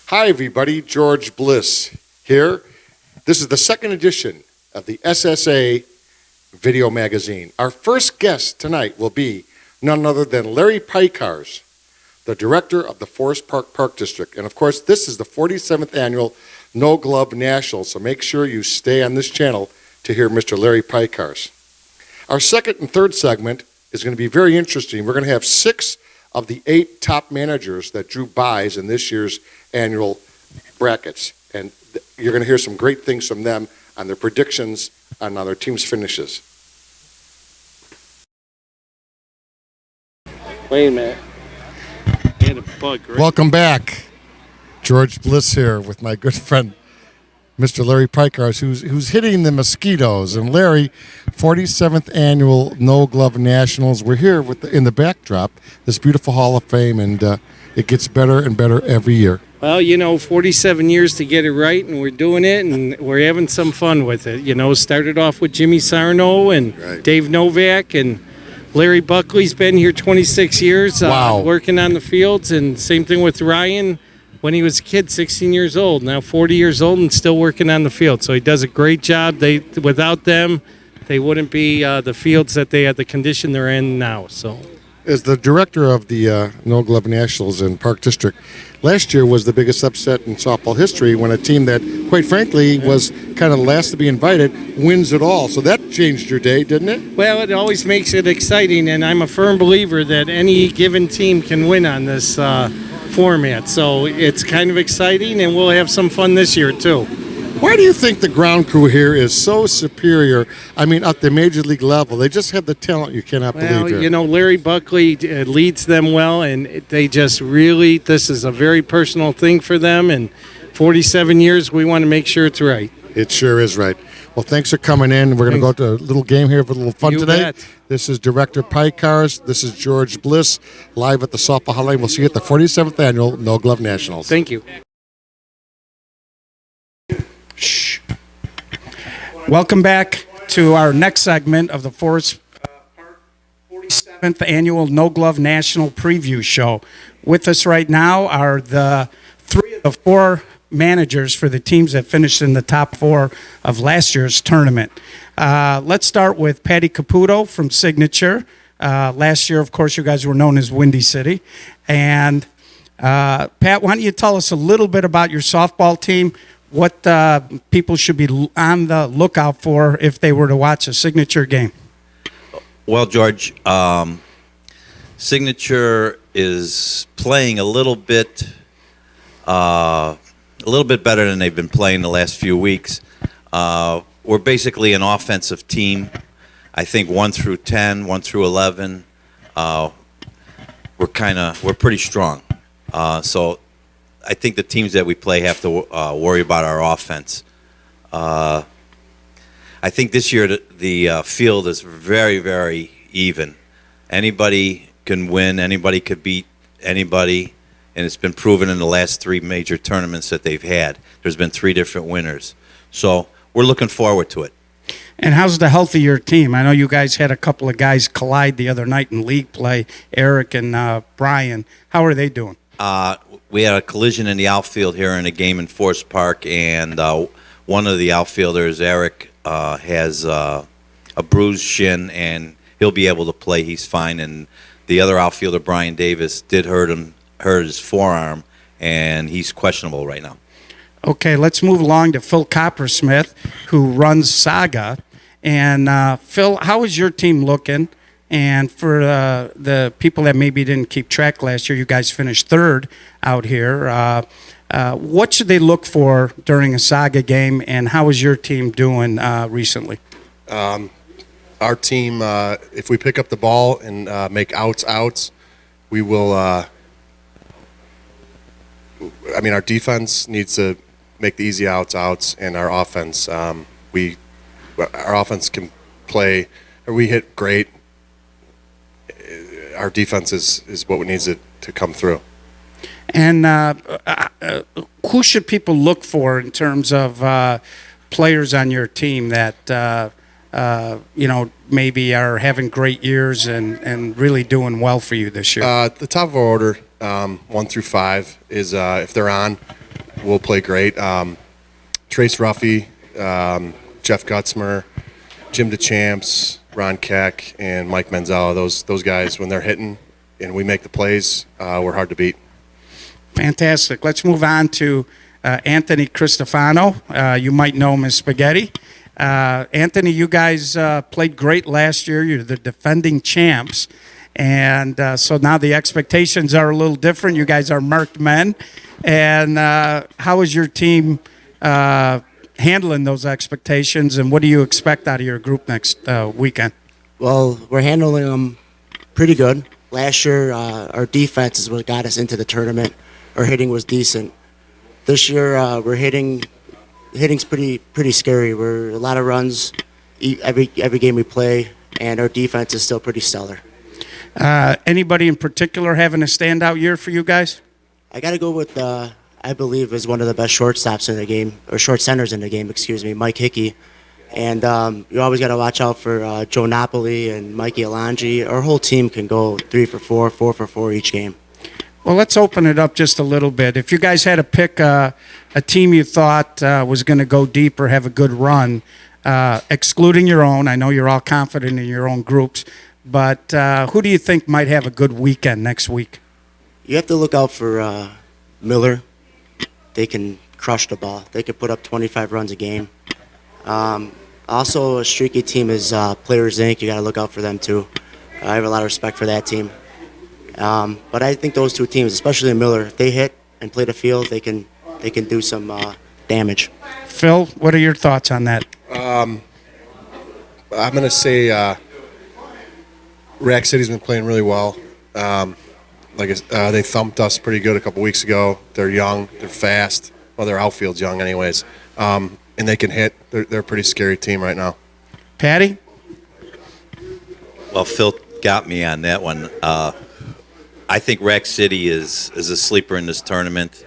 Hi, everybody. George Bliss here. This is the second edition of the SSA Video Magazine. Our first guest tonight will be none other than Larry Pikars, the director of the Forest Park District. And of course, this is the 47th annual No Glove Nationals, so make sure you stay on this channel to hear Mr. Larry Pikars. Our second and third segment is going to be very interesting. We're going to have 6 of the 8 top managers that drew buys in this year's annual brackets. And you're going to hear some great things from them on their predictions and on their team's finishes. Wait a minute. I had a bug, right? Welcome back. George Bliss here with my good friend, Mr. Larry Pikars, who's hitting the mosquitoes. And Larry, 47th annual No Glove Nationals. We're here in the backdrop, this beautiful Hall of Fame, and it gets better and better every year. Well, 47 years to get it right, and we're doing it, and we're having some fun with it. Started off with Jimmy Sarno and Right. Dave Novak, and Larry Buckley's been here 26 years Wow. working on the fields, and same thing with Ryan when he was a kid, 16 years old, now 40 years old and still working on the field. So he does a great job. Without them, they wouldn't be the fields that they had, the condition they're in now. So, As the director of the No Glove Nationals in Park District, last year was the biggest upset in softball history when a team that, quite frankly, was kind of last to be invited wins it all. So that changed your day, didn't it? well, it always makes it exciting, and I'm a firm believer that any given team can win on this format. So it's kind of exciting, and we'll have some fun this year, too. Why do you think the ground crew here is so superior? I mean, at the major league level, they just have the talent you cannot Well, believe here. Larry Buckley leads them well, and they just really, this is a very personal thing for them, and 47 years, we want to make sure it's right. It sure is right. Well, thanks for coming in. We're going to go to a little game here for a little fun You today. bet. This is Director Pikars. This is George Bliss, live at the Softball Hall. We'll see you at the 47th Annual No Glove Nationals. Thank you. Shh. Welcome back to our next segment of the Forest Park 47th Annual No Glove National Preview Show. With us right now are the 3 of the 4 managers for the teams that finished in the top 4 of last year's tournament. Let's start with Patty Caputo from Signature. Last year, of course, you guys were known as Windy City. And Pat, why don't you tell us a little bit about your softball team, what people should be on the lookout for if they were to watch a Signature game? Well, George, Signature is playing a little bit better than they've been playing the last few weeks. We're basically an offensive team. I think 1 through 10, 1 through 11, we're pretty strong. So I think the teams that we play have to worry about our offense. I think this year the field is very, very even. Anybody can win. Anybody could beat anybody. And it's been proven in the last 3 major tournaments that they've had. There's been 3 different winners. So we're looking forward to it. And how's the health of your team? I know you guys had a couple of guys collide the other night in league play, Eric and Brian. How are they doing? We had a collision in the outfield here in a game in Forest Park, and one of the outfielders, Eric, has a bruised shin, and he'll be able to play. He's fine. And the other outfielder, Brian Davis, did hurt his forearm, and he's questionable right now. Okay, let's move along to Phil Coppersmith, who runs Saga. And Phil, how is your team looking? And for the people that maybe didn't keep track last year, you guys finished 3rd out here. What should they look for during a Saga game, and how is your team doing recently? Our team, if we pick up the ball and make outs, we will. Our defense needs to make the easy outs, and our offense, our offense can play. We hit great. Our defense is what needs it to come through. And who should people look for in terms of players on your team that maybe are having great years and really doing well for you this year? The top of our order, 1 through 5, is if they're on, we'll play great. Trace Ruffy, Jeff Gutzmer, Jim DeChamps, Ron Keck, and Mike Manzella. Those guys, when they're hitting and we make the plays, we're hard to beat. Fantastic. Let's move on to Anthony Cristofano. You might know him as Spaghetti. Anthony, you guys played great last year. You're the defending champs. And so now the expectations are a little different. You guys are marked men. And how is your team handling those expectations, and what do you expect out of your group next weekend? Well, we're handling them pretty good. Last year, our defense is what got us into the tournament. Our hitting was decent. This year, we're hitting's pretty scary. We're a lot of runs every game we play, and our defense is still pretty stellar. Anybody in particular having a standout year for you guys? I got to go with I believe is one of the best shortstops in the game, or short centers in the game, excuse me, Mike Hickey. And you always got to watch out for Joe Napoli and Mikey Alonji. Our whole team can go 3 for 4, 4 for 4 each game. Well, let's open it up just a little bit. If you guys had to pick a team you thought was going to go deep or have a good run, excluding your own, I know you're all confident in your own groups, but who do you think might have a good weekend next week? You have to look out for Miller. They can crush the ball. They can put up 25 runs a game. Also, a streaky team is Players Inc. You got to look out for them too. I have a lot of respect for that team. But I think those two teams, especially Miller, if they hit and play the field, they can do some damage. Phil, what are your thoughts on that? I'm going to say Rack City's been playing really well. They thumped us pretty good a couple weeks ago. They're young, they're fast. Well, their outfield's young anyways. And they can hit. They're a pretty scary team right now. Patty? Well, Phil got me on that one. I think Rack City is a sleeper in this tournament.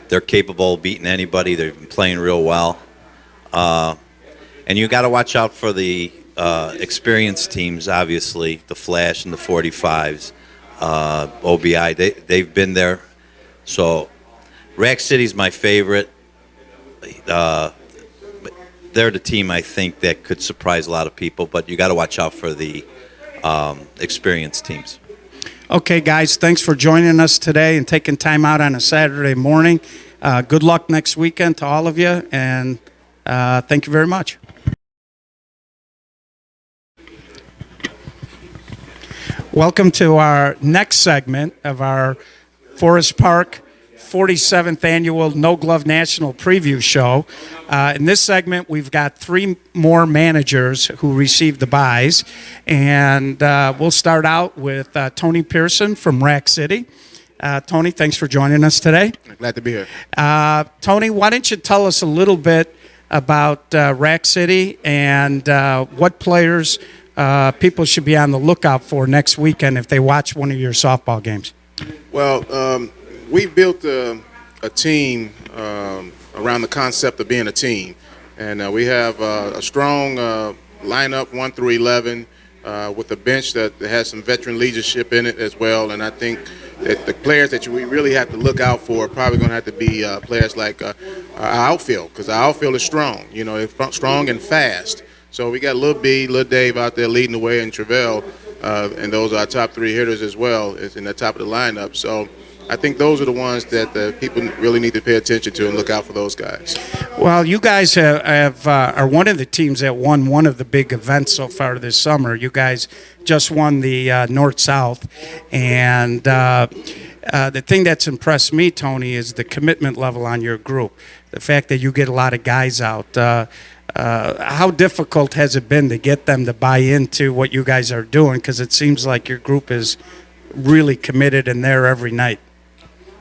They're capable of beating anybody. They've been playing real well. And you got to watch out for the experienced teams, obviously, the Flash and the 45s. OBI, they've been there. So Rack City's my favorite. They're the team I think that could surprise a lot of people, but you got to watch out for the experienced teams. Okay, guys, thanks for joining us today and taking time out on a Saturday morning. Good luck next weekend to all of you, and thank you very much. Welcome to our next segment of our Forest Park 47th Annual No Glove National Preview Show. In this segment, we've got 3 more managers who received the buys, and we'll start out with Tony Pearson from Rack City. Tony, thanks for joining us today. Glad to be here. Tony, why don't you tell us a little bit about Rack City and what players people should be on the lookout for next weekend if they watch one of your softball games? Well, we built a team around the concept of being a team, and we have a strong lineup 1 through 11 with a bench that has some veteran leadership in it as well. And I think that the players that we really have to look out for are probably going to have to be players like our outfield, because our outfield is strong. You know, it's strong and fast. So we got Lil B, Lil Dave out there leading the way, and Travell, and those are our top 3 hitters as well. It's in the top of the lineup. So I think those are the ones that the people really need to pay attention to and look out for those guys. Well, you guys are one of the teams that won one of the big events so far this summer. You guys just won the North-South, and the thing that's impressed me, Tony, is the commitment level on your group. The fact that you get a lot of guys out. How difficult has it been to get them to buy into what you guys are doing? Because it seems like your group is really committed and there every night.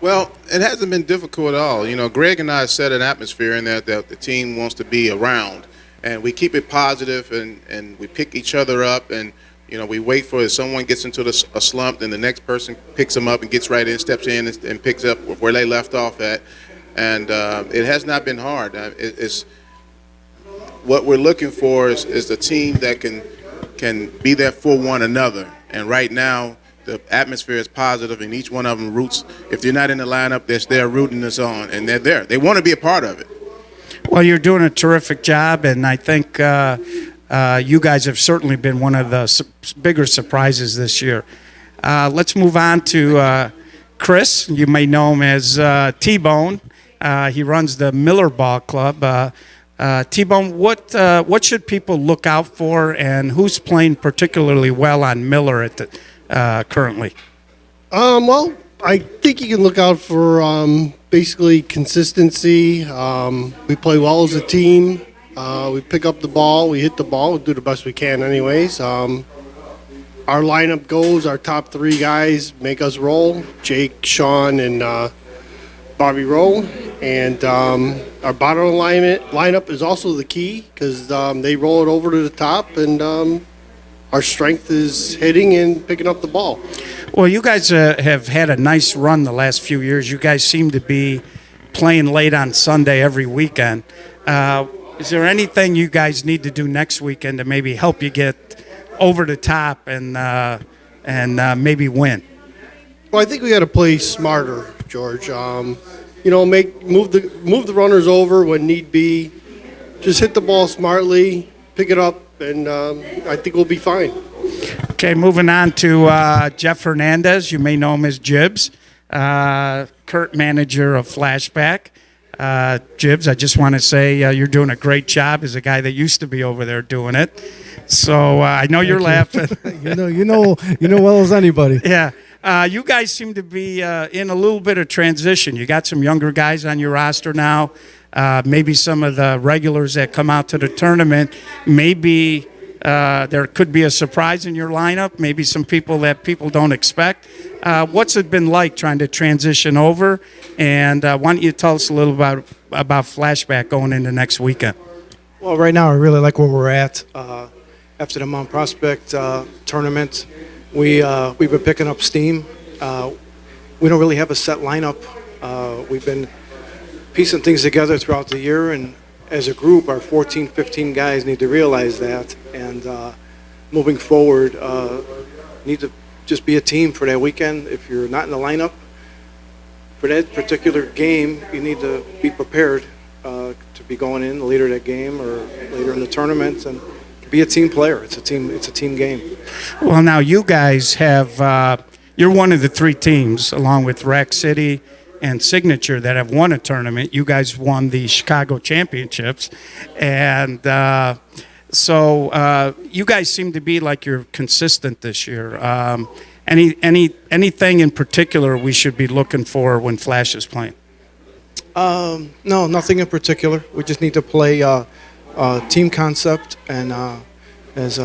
Well, it hasn't been difficult at all. You know, Greg and I set an atmosphere in there that the team wants to be around, and we keep it positive, and we pick each other up, and you know, we wait for if someone gets into a slump, then the next person picks them up and gets right in, steps in, and picks up where they left off at, and it has not been hard. It's what we're looking for is a team that can be there for one another, and right now The atmosphere is positive, and each one of them roots. If you're not in the lineup, they're rooting us on, and they're there. They want to be a part of it. Well, you're doing a terrific job, and I think you guys have certainly been one of the bigger surprises this year. Let's move on to Chris. You may know him as T-Bone. He runs the Miller Ball Club. T-Bone, what should people look out for, and who's playing particularly well on Miller at the, currently? Well, I think you can look out for basically consistency. We play well as a team. We pick up the ball, we hit the ball, we do the best we can anyways. Our lineup goes, our top three guys make us roll, Jake, Sean, and Bobby Rowe. And our bottom lineup is also the key because they roll it over to the top, and our strength is hitting and picking up the ball. Well, you guys have had a nice run the last few years. You guys seem to be playing late on Sunday every weekend. Is there anything you guys need to do next weekend to maybe help you get over the top and maybe win? Well, I think we got to play smarter, George. You know, move the runners over when need be. Just hit the ball smartly, pick it up, and I think we'll be fine. Okay, moving on to Jeff Hernandez. You may know him as Jibs, Kurt manager of Flashback. Jibs, I just want to say you're doing a great job as a guy that used to be over there doing it. So I know you're laughing. you know well as anybody. Yeah. You guys seem to be in a little bit of transition. You got some younger guys on your roster now. Maybe some of the regulars that come out to the tournament. Maybe there could be a surprise in your lineup. Maybe some people that people don't expect. What's it been like trying to transition over? And why don't you tell us a little about Flashback going into next weekend? Well, right now I really like where we're at. After the Mount Prospect tournament, we've been picking up steam. We don't really have a set lineup. We've been piecing things together throughout the year, and as a group, our 14, 15 guys need to realize that, and moving forward, need to just be a team for that weekend. If you're not in the lineup for that particular game, you need to be prepared to be going in later that game or later in the tournament, and be a team player. It's a team game. Well, now you guys have you're one of the three teams, along with Rack City and Signature, that have won a tournament. You guys won the Chicago Championships, and so you guys seem to be like you're consistent this year. Anything in particular we should be looking for when Flash is playing? No, nothing in particular. We just need to play team concept, and as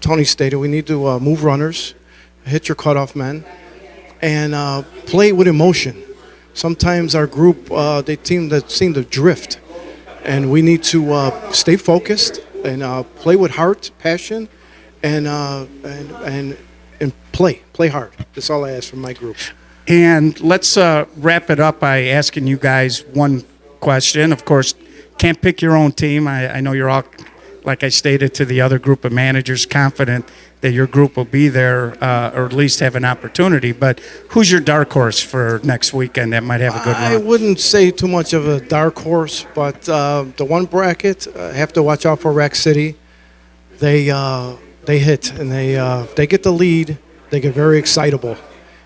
Tony stated, we need to move runners, hit your cutoff men, and play with emotion. Sometimes our group they seem to drift, and we need to stay focused and play with heart, passion, and play hard. That's all I ask from my group. And let's wrap it up by asking you guys one question. Of course, can't pick your own team. I know you're all, like I stated to the other group of managers, confident that your group will be there or at least have an opportunity. But who's your dark horse for next weekend that might have a good run? I wouldn't say too much of a dark horse, but the one bracket, have to watch out for Rack City. They hit, and they get the lead. They get very excitable.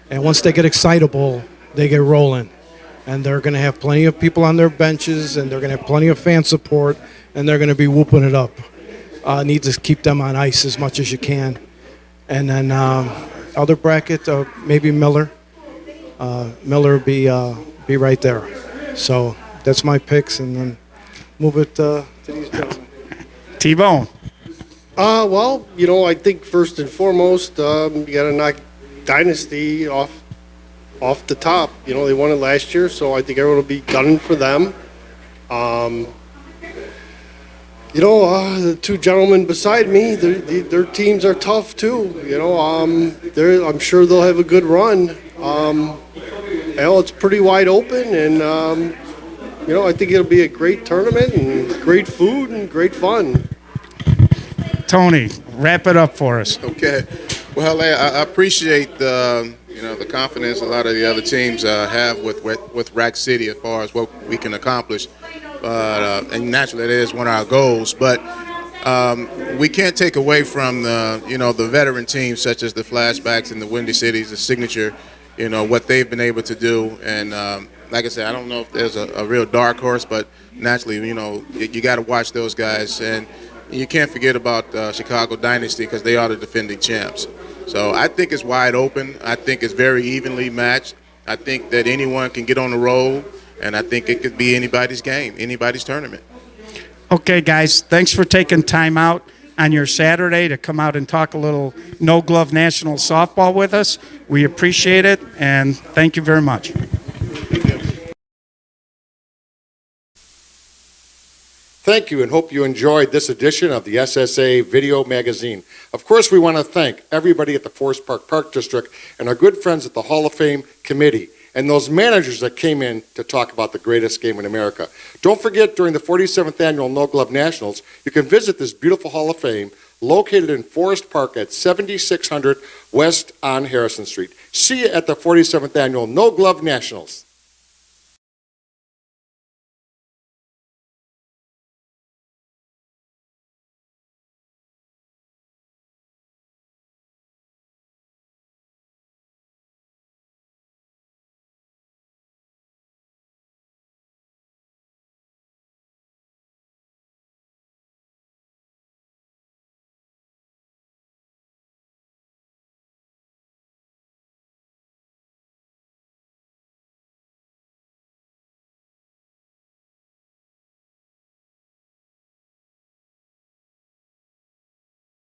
And once they get excitable, they get rolling. And they're going to have plenty of people on their benches, and they're going to have plenty of fan support, and they're going to be whooping it up. Need to keep them on ice as much as you can. And then other bracket, maybe Miller. Miller be right there. So that's my picks, and then move it to these gentlemen. T-Bone. Well, you know, I think first and foremost, you got to knock Dynasty off the top. You know, they won it last year, so I think everyone will be gunning for them. You know, the two gentlemen beside me, their teams are tough too. You know, I'm sure they'll have a good run. You know, it's pretty wide open, and you know, I think it'll be a great tournament and great food and great fun. Tony, wrap it up for us. Okay. Well, I appreciate the confidence a lot of the other teams have with Rack City as far as what we can accomplish. But and naturally, that is one of our goals. But we can't take away from the veteran teams such as the Flashbacks and the Windy Cities, the Signature, what they've been able to do. And like I said, I don't know if there's a real dark horse, but naturally, you got to watch those guys. And you can't forget about Chicago Dynasty because they are the defending champs. So I think it's wide open. I think it's very evenly matched. I think that anyone can get on the roll, and I think it could be anybody's game, anybody's tournament. Okay, guys, thanks for taking time out on your Saturday to come out and talk a little No Glove National Softball with us. We appreciate it, and thank you very much. Thank you, and hope you enjoyed this edition of the SSA Video Magazine. Of course, we want to thank everybody at the Forest Park District and our good friends at the Hall of Fame Committee and those managers that came in to talk about the greatest game in America. Don't forget, during the 47th Annual No Glove Nationals, you can visit this beautiful Hall of Fame located in Forest Park at 7600 West on Harrison Street. See you at the 47th Annual No Glove Nationals.